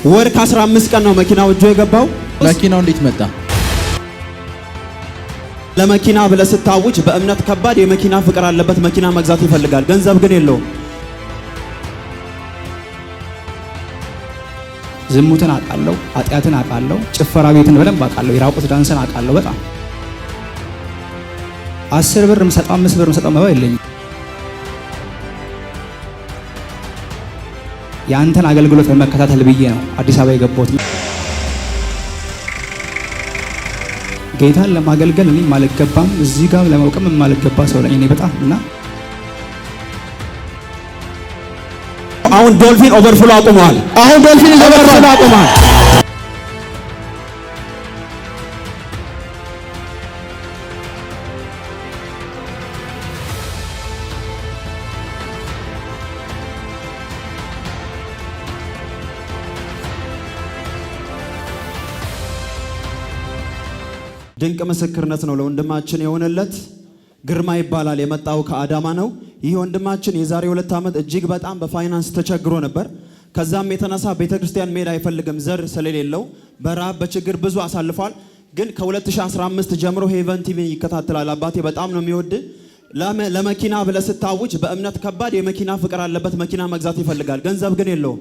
ወር ከ15 ቀን ነው መኪናው እጆ የገባው። መኪናው እንዴት መጣ? ለመኪና ብለህ ስታውጅ በእምነት ከባድ የመኪና ፍቅር አለበት። መኪና መግዛት ይፈልጋል፣ ገንዘብ ግን የለውም። ዝሙትን አውቃለሁ፣ ኃጢአትን አውቃለሁ፣ ጭፈራ ቤትን በደንብ አውቃለሁ፣ የራቁት ዳንስን አውቃለሁ። በጣም 10 ብር የምሰጠው 5 ብር የምሰጠው መባ የለኝም። የአንተን አገልግሎት በመከታተል ብዬ ነው አዲስ አበባ የገባሁት። ጌታን ለማገልገል እኔ ማልገባም፣ እዚህ ጋር ለመውቀም ማልገባ ሰው ነኝ እኔ በጣም እና አሁን ዶልፊን ኦቨርፍሎ አቁመዋል። አሁን ዶልፊን ኦቨርፍሎ አቁመዋል። ድንቅ ምስክርነት ነው ለወንድማችን የሆነለት። ግርማ ይባላል፣ የመጣው ከአዳማ ነው። ይህ ወንድማችን የዛሬ 2 ዓመት እጅግ በጣም በፋይናንስ ተቸግሮ ነበር። ከዛም የተነሳ ቤተክርስቲያን መሄድ አይፈልግም፣ ዘር ስለሌለው በረሃብ በችግር ብዙ አሳልፏል። ግን ከ2015 ጀምሮ ሄቨን ቲቪ ይከታተላል። አባቴ በጣም ነው የሚወድ። ለመኪና ብለህ ስታውጅ በእምነት ከባድ የመኪና ፍቅር አለበት። መኪና መግዛት ይፈልጋል፣ ገንዘብ ግን የለውም።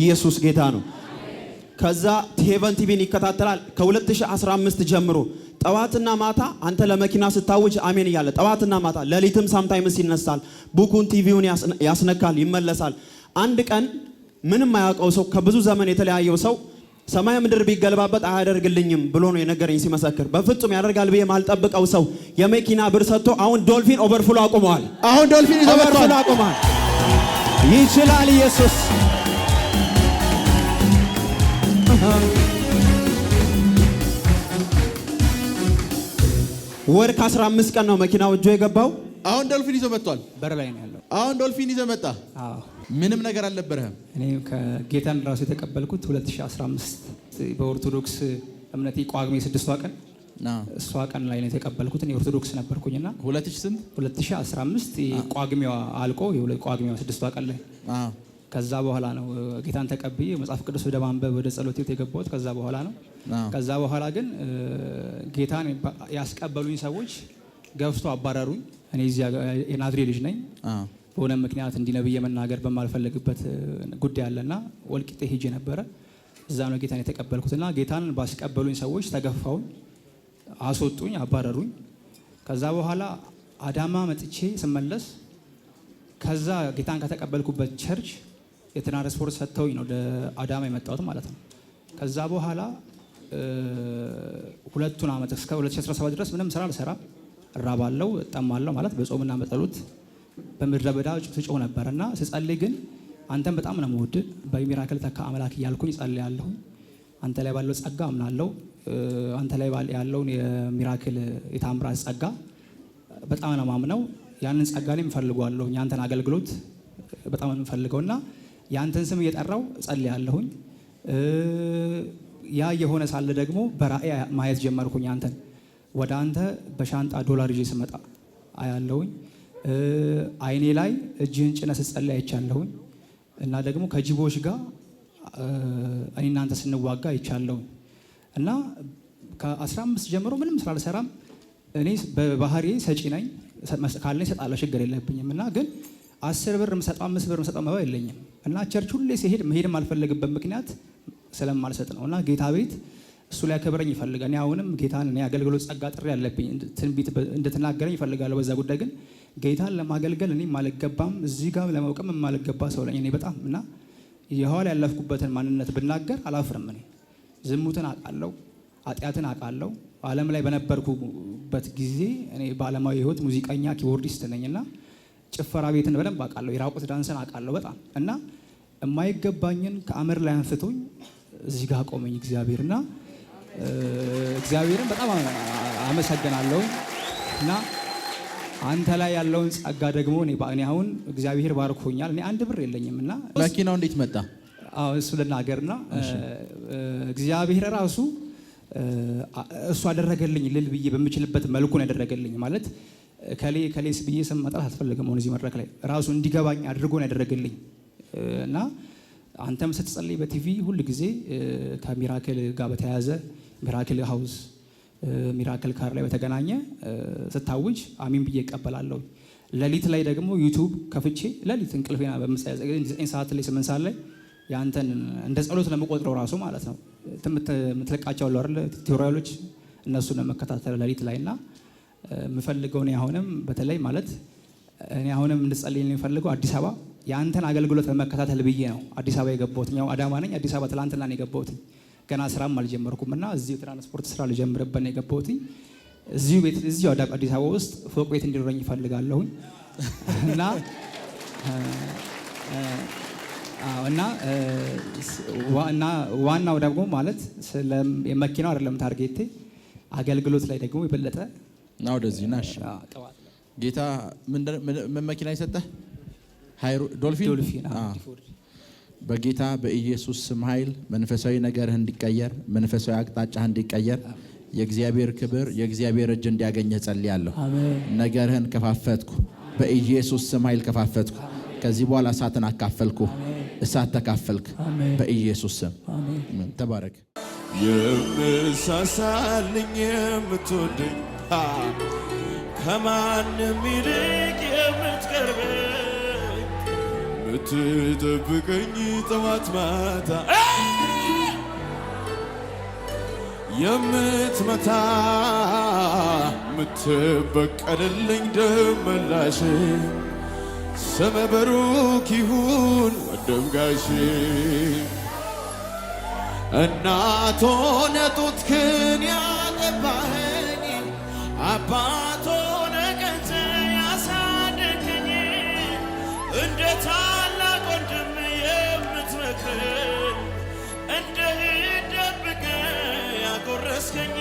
ኢየሱስ ጌታ ነው። ከዛ ሄቨን ቲቪን ይከታተላል። ከ2015 ጀምሮ ጠዋትና ማታ አንተ ለመኪና ስታውጅ አሜን እያለ ጠዋትና ማታ ሌሊትም ሳምታይምስ ይነሳል። ቡኩን ቲቪውን ያስነካል፣ ይመለሳል። አንድ ቀን ምንም አያውቀው ሰው ከብዙ ዘመን የተለያየው ሰው ሰማይ ምድር ቢገለባበጥ አያደርግልኝም ብሎ ነው የነገረኝ ሲመሰክር። በፍጹም ያደርጋል ብዬ ማልጠብቀው ሰው የመኪና ብር ሰጥቶ አሁን ዶልፊን ኦቨርፍሎ አቁመዋል። አሁን ዶልፊን ኦቨርፍሎ አቁመዋል። ይችላል ኢየሱስ። ወር ከ15 ቀን ነው መኪናው እጆ የገባው። አሁን ዶልፊን ይዞ መጥቷል። በር ላይ ነው ያለው። አሁን ዶልፊን ይዞ መጣ። አዎ ምንም ነገር አልነበረህም። እኔ ከጌታን ራሱ የተቀበልኩት 2015 በኦርቶዶክስ እምነቴ ቋግሜ 6ቷ ቀን እሷ ቀን ላይ ነው የተቀበልኩት። እኔ ኦርቶዶክስ ነበርኩኝና 2015 ቋግሜዋ አልቆ ቋግሜዋ 6ቷ ቀን ላይ ከዛ በኋላ ነው ጌታን ተቀብዬ መጽሐፍ ቅዱስ ወደ ማንበብ ወደ ጸሎት የገባሁት። ከዛ በኋላ ነው። ከዛ በኋላ ግን ጌታን ያስቀበሉኝ ሰዎች ገፍቶ አባረሩኝ። እኔ እዚህ የናዝሬት ልጅ ነኝ። በሆነ ምክንያት እንዲህ ነብዬ መናገር በማልፈልግበት ጉዳይ አለና ወልቂጤ ሄጄ ነበረ። እዛ ነው ጌታን የተቀበልኩትና ጌታን ባስቀበሉኝ ሰዎች ተገፋውኝ፣ አስወጡኝ፣ አባረሩኝ። ከዛ በኋላ አዳማ መጥቼ ስመለስ ከዛ ጌታን ከተቀበልኩበት ቸርች የትራንስፖርት ሰጥተውኝ ነው ወደ አዳማ የመጣሁት ማለት ነው። ከዛ በኋላ 2 ዓመት እስከ 2017 ድረስ ምንም ስራ አልሰራም፣ እራባለሁ፣ እጠማለሁ ማለት በጾምና በጸሎት በምድረ በዳ ጮህ ነበርና ስጸልይ ግን አንተን በጣም ነው የምወድ በሚራክል ተካ አምላክ እያልኩኝ ጸልያለሁ። አንተ ላይ ባለው ጸጋ አምናለሁ። አንተ ላይ ያለውን የሚራክል የታምራት ጸጋ በጣም ነው ማምነው። ያንን ጸጋ ላይ እፈልጋለሁ። ያንተን አገልግሎት በጣም ነው የምፈልገውና ያንተን ስም እየጠራው ጸልያለሁኝ። ያ የሆነ ሳለ ደግሞ በራእይ ማየት ጀመርኩኝ። አንተን ወደ አንተ በሻንጣ $1 ይዤ ስመጣ አያለሁኝ። አይኔ ላይ እጅህን ጭነህ ስትጸልይ አይቻለሁኝ። እና ደግሞ ከጅቦች ጋር እኔ እናንተ ስንዋጋ አይቻለሁኝ። እና ከ15 ጀምሮ ምንም ስራ አልሰራም። እኔ በባህሪ ሰጪ ነኝ፣ ካለኝ እሰጣለሁ፣ ችግር የለብኝም። እና ግን 10 ብር የምሰጠው 5 ብር የምሰጠው መባ የለኝም። እና ቸርች ሁሌ ሲሄድ መሄድ የማልፈልግበት ምክንያት ስለማልሰጥ ነው። እና ጌታ ቤት እሱ ላይ ያከብረኝ ይፈልጋል። እኔ አሁንም ጌታን እኔ አገልግሎት ጸጋ ጥሪ ያለብኝ ትንቢት እንድትናገረኝ ይፈልጋለሁ በዛ ጉዳይ። ግን ጌታን ለማገልገል እኔ ማልገባም፣ እዚህ ጋር ለመውቀም የማልገባ ሰው ነኝ እኔ በጣም። እና የኋላ ያለፍኩበትን ማንነት ብናገር አላፍርም። እኔ ዝሙትን አውቃለሁ፣ ኃጢአትን አውቃለሁ። ዓለም ላይ በነበርኩበት ጊዜ እኔ በዓለማዊ ህይወት ሙዚቀኛ ኪቦርዲስት ነኝና ጭፈራ ቤትን በደንብ አውቃለሁ፣ የራቁት ዳንስን አውቃለሁ በጣም። እና የማይገባኝን ከአመር ላይ አንስቶኝ እዚህ ጋር ቆመኝ እግዚአብሔርና እግዚአብሔርን በጣም አመሰግናለሁ። እና አንተ ላይ ያለውን ጸጋ ደግሞ እኔ አሁን እግዚአብሔር ባርኮኛል። እኔ 1 ብር የለኝም። እና መኪናው እንዴት መጣ? አዎ እሱ ልናገርና እግዚአብሔር ራሱ እሱ አደረገልኝ ልል ብዬ በምችልበት መልኩ ነው ያደረገልኝ። ማለት ከሌስ ብዬ ስም መጥራት አትፈልግም። አሁን እዚህ መድረክ ላይ ራሱ እንዲገባኝ አድርጎ ነው ያደረገልኝ። እና አንተም ስትጸልይ በቲቪ ሁል ጊዜ ከሚራክል ጋር በተያያዘ ሚራክል ሃውስ ሚራክል ካር ላይ በተገናኘ ስታውጅ አሚን ብዬ እቀበላለሁ። ሌሊት ላይ ደግሞ ዩቲዩብ ከፍቼ ሌሊት እንቅልፌና በምሳሌ 9 ሰዓት ላይ 8 ሰዓት ላይ ያንተን እንደ ጸሎት ለመቆጥረው ራሱ ማለት ነው የምትለቃቸው አሉ አይደል ቲዩቶሪያሎች እነሱን ለመከታተል ሌሊት ላይና የምፈልገው ነው። አሁንም በተለይ ማለት እኔ አሁንም እንድጸልይልኝ የምፈልገው አዲስ አበባ ያንተን አገልግሎት ለመከታተል ብዬ ነው አዲስ አበባ የገባሁት። ያው አዳማ ነኝ። አዲስ አበባ ትላንትና ነው የገባሁት። ገና ስራም አልጀመርኩምና እዚሁ ትራንስፖርት ስራ ልጀምርበት ነው የገባሁት። እዚሁ ቤት እዚሁ አዲስ አበባ ውስጥ ፎቅ ቤት እንዲኖረኝ እፈልጋለሁ እና ዋናው ደግሞ ማለት የመኪናው አይደለም ታርጌቴ አገልግሎት ላይ ደግሞ የበለጠ ና ወደዚህ ናሽ ጌታ ምን መኪና ይሰጠህ? ዶልፊን በጌታ በኢየሱስ ስም ኃይል መንፈሳዊ ነገርህ እንዲቀየር መንፈሳዊ አቅጣጫህ እንዲቀየር የእግዚአብሔር ክብር የእግዚአብሔር እጅ እንዲያገኘህ ጸልያለሁ። ነገርህን ከፋፈትኩ በኢየሱስ ስም ኃይል ከፋፈትኩ። ከዚህ በኋላ እሳትን አካፈልኩ። እሳት ተካፈልክ በኢየሱስ ስም አሜን። ተባረክ። የምሳሳልኝ የምትወደኝ ከማንም ይልቅ የምትቀርበኝ የምትጠብቀኝ ጠዋት ማታ የምትመታ የምትበቀልልኝ ደመላሽ ስመ ብሩክ ይሁን ወንድም ጋሼ እናት ሆነ ጡትክን ያጠባኸኝ አባት ሆነ ቀንተ ያሳደገኝ እንደ ታላቅ ወንድም የምትመክረኝ እንደ ደብቀህ ያጎረስከኝ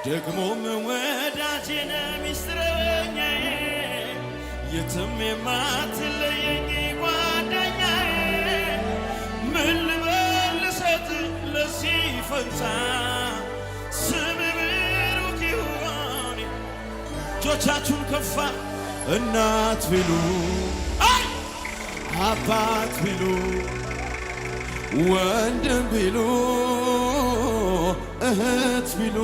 ደግሞም ወዳጄ ነህ ሚስጥረኛዬ የትም የማትለየኝ ጓደኛዬ ምን ልበል ልሰጥህ ለዚህ ፈንታ ስምህ ብሩክ ይሁን። እጆቻችሁን ከፋ እናት ቢሉ አባት ቢሉ ወንድም ቢሉ እህት ቢሉ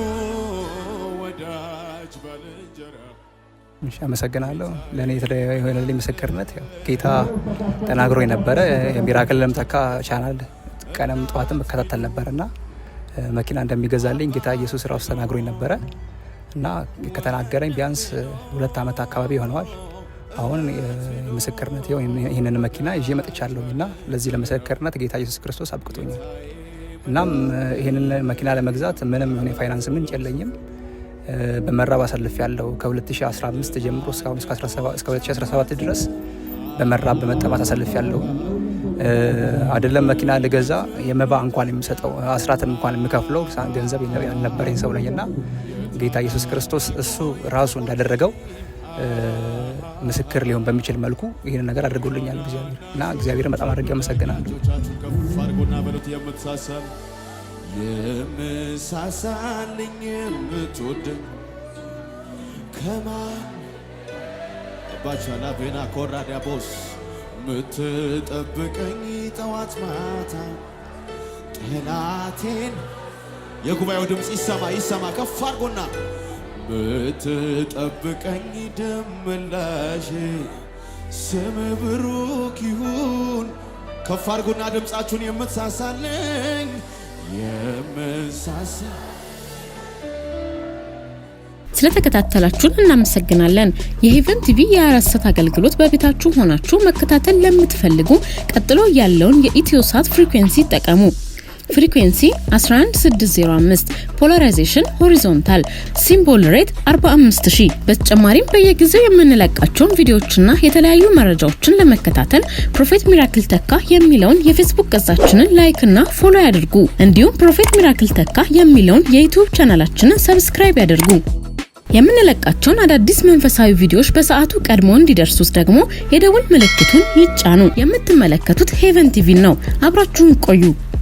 ወዳጅ ባልንጀራ አመሰግናለሁ። ለእኔ የሆነልኝ ምስክርነት ጌታ ተናግሮ የነበረ የሚራክል ለምተካ ቻናል ቀንም ጠዋትም እከታተል ነበርና መኪና እንደሚገዛልኝ ጌታ ኢየሱስ ራሱ ተናግሮ የነበረ እና ከተናገረኝ ቢያንስ 2 ዓመት አካባቢ ይሆነዋል። አሁን ምስክርነት ይህንን መኪና ይዤ መጥቻለሁና ለዚህ ለምስክርነት ጌታ ኢየሱስ ክርስቶስ አብቅቶኛል። እናም ይህንን መኪና ለመግዛት ምንም የፋይናንስ ምንጭ የለኝም። በመራብ አሳልፍ ያለው ከ2015 ጀምሮ እስካሁን እስከ 2017 ድረስ በመራብ በመጠማት አሳልፍ ያለው አይደለም። መኪና ልገዛ የመባ እንኳን የሚሰጠው አስራትም እንኳን የምከፍለው ገንዘብ ያልነበረኝ ሰው ነኝና ጌታ ኢየሱስ ክርስቶስ እሱ ራሱ እንዳደረገው ምስክር ሊሆን በሚችል መልኩ ይህንን ነገር አድርጎልኛል እግዚአብሔር እና እግዚአብሔርን በጣም አድርጌ አመሰግናለሁ። የምሳሳልኝ የምትወደኝ ከማን ባቻላ ቤና ኮራዲያ ቦስ ምትጠብቀኝ ጠዋት ማታ ጠላቴን የጉባኤው ድምፅ ይሰማ ከፍ አድርጎና ምትጠብቀኝ ደምላሽ ስም ብሩክ ይሁን። ከፍ አድርጎና ድምፃችሁን የምትሳሳልኝ ስለተከታተላችሁን እናመሰግናለን። የሄቨን ቲቪ የ24 ሰዓት አገልግሎት በቤታችሁ ሆናችሁ መከታተል ለምትፈልጉ ቀጥሎ ያለውን የኢትዮሳት ፍሪኩዌንሲ ይጠቀሙ። ፍሪኩዌንሲ 11605 ፖላራይዜሽን ሆሪዞንታል ሲምቦል ሬት 45000። በተጨማሪም በየጊዜው የምንለቃቸውን ቪዲዮዎችና የተለያዩ መረጃዎችን ለመከታተል ፕሮፌት ሚራክል ተካ የሚለውን የፌስቡክ ገጻችንን ላይክ እና ፎሎ ያድርጉ። እንዲሁም ፕሮፌት ሚራክል ተካ የሚለውን የዩቲዩብ ቻናላችንን ሰብስክራይብ ያድርጉ። የምንለቃቸውን አዳዲስ መንፈሳዊ ቪዲዮዎች በሰዓቱ ቀድሞ እንዲደርሱት ደግሞ የደውል ምልክቱን ይጫኑ። የምትመለከቱት ሄቨን ቲቪ ነው። አብራችሁን ቆዩ።